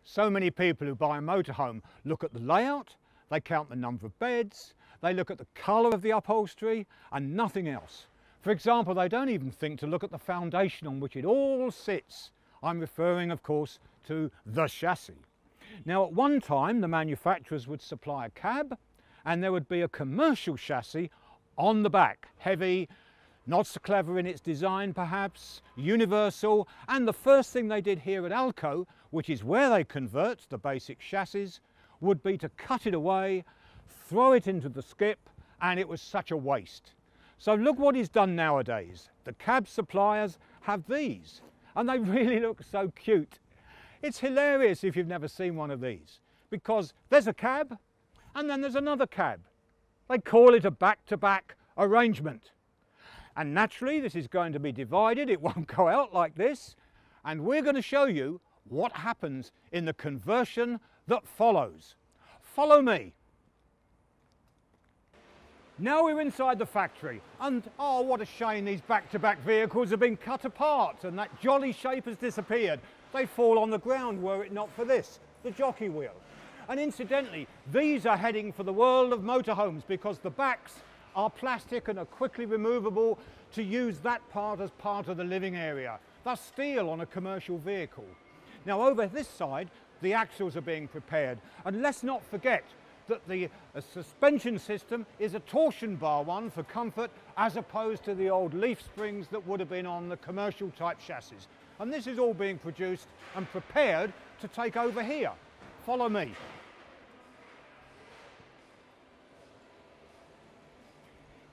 So many people who buy a motorhome look at the layout, they count the number of beds, they look at the colour of the upholstery and nothing else. For example, they don't even think to look at the foundation on which it all sits. I'm referring, of course, to the chassis. Now, at one time, the manufacturers would supply a cab and there would be a commercial chassis on the back, heavy, not so clever in its design perhaps, universal, and the first thing they did here at Alco, which is where they convert the basic chassis, would be to cut it away, throw it into the skip, and it was such a waste. So look what is done nowadays. The cab suppliers have these, and they really look so cute. It's hilarious if you've never seen one of these, because there's a cab, and then there's another cab. They call it a back-to-back arrangement. And naturally, this is going to be divided. It won't go out like this. And we're going to show you what happens in the conversion that follows. Follow me. Now we're inside the factory. And oh, what a shame these back-to-back vehicles have been cut apart and that jolly shape has disappeared. They fall on the ground were it not for this, the jockey wheel. And incidentally, these are heading for the world of motorhomes because the backs are plastic and are quickly removable to use that part as part of the living area. Thus steel on a commercial vehicle. Now over this side, the axles are being prepared. And let's not forget that the suspension system is a torsion bar one for comfort as opposed to the old leaf springs that would have been on the commercial type chassis. And this is all being produced and prepared to take over here. Follow me.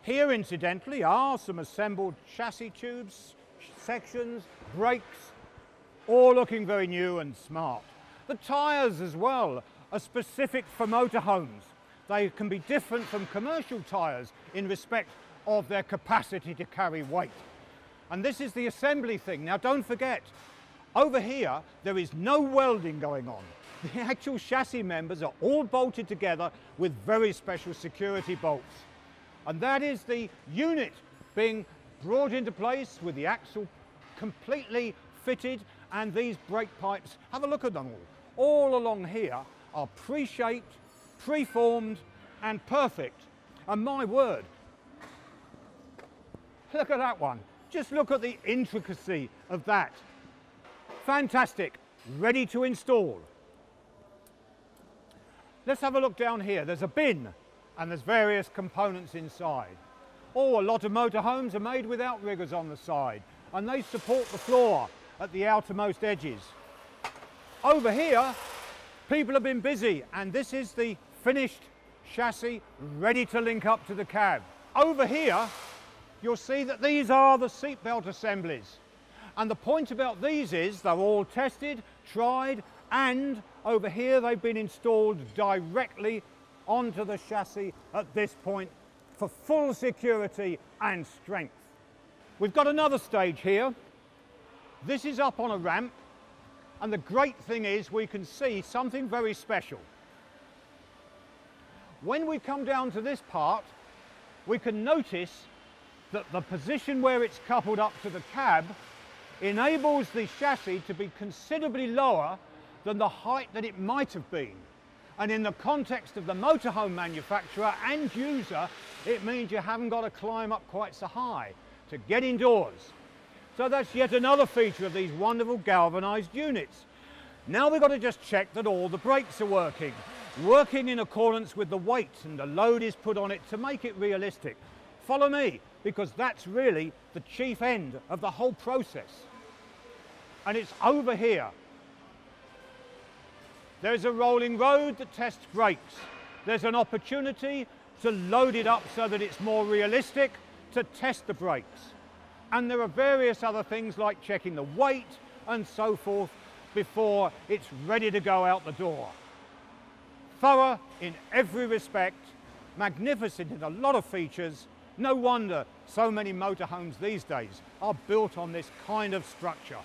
Here, incidentally, are some assembled chassis tubes, sections, brakes, all looking very new and smart. The tyres as well are specific for motorhomes. They can be different from commercial tyres in respect of their capacity to carry weight. And this is the assembly thing. Now don't forget, over here there is no welding going on. The actual chassis members are all bolted together with very special security bolts. And that is the unit being brought into place with the axle completely fitted and these brake pipes, have a look at them all along here are pre-shaped, pre-formed and perfect. And my word, look at that one. Just look at the intricacy of that. Fantastic, ready to install. Let's have a look down here. There's a bin and there's various components inside. Oh, a lot of motorhomes are made with outriggers on the side and they support the floor at the outermost edges. Over here, people have been busy and this is the finished chassis ready to link up to the cab. Over here, you'll see that these are the seatbelt assemblies. And the point about these is they're all tested, tried, and over here they've been installed directly onto the chassis at this point for full security and strength. We've got another stage here. This is up on a ramp, and the great thing is we can see something very special. When we come down to this part, we can notice that the position where it's coupled up to the cab enables the chassis to be considerably lower than the height that it might have been. And in the context of the motorhome manufacturer and user, it means you haven't got to climb up quite so high to get indoors. So that's yet another feature of these wonderful galvanized units. Now we've got to just check that all the brakes are working in accordance with the weight and the load is put on it to make it realistic. Follow me, because that's really the chief end of the whole process. And it's over here. There's a rolling road that tests brakes. There's an opportunity to load it up so that it's more realistic to test the brakes. And there are various other things like checking the weight and so forth before it's ready to go out the door. Thorough in every respect, magnificent in a lot of features. No wonder so many motorhomes these days are built on this kind of structure.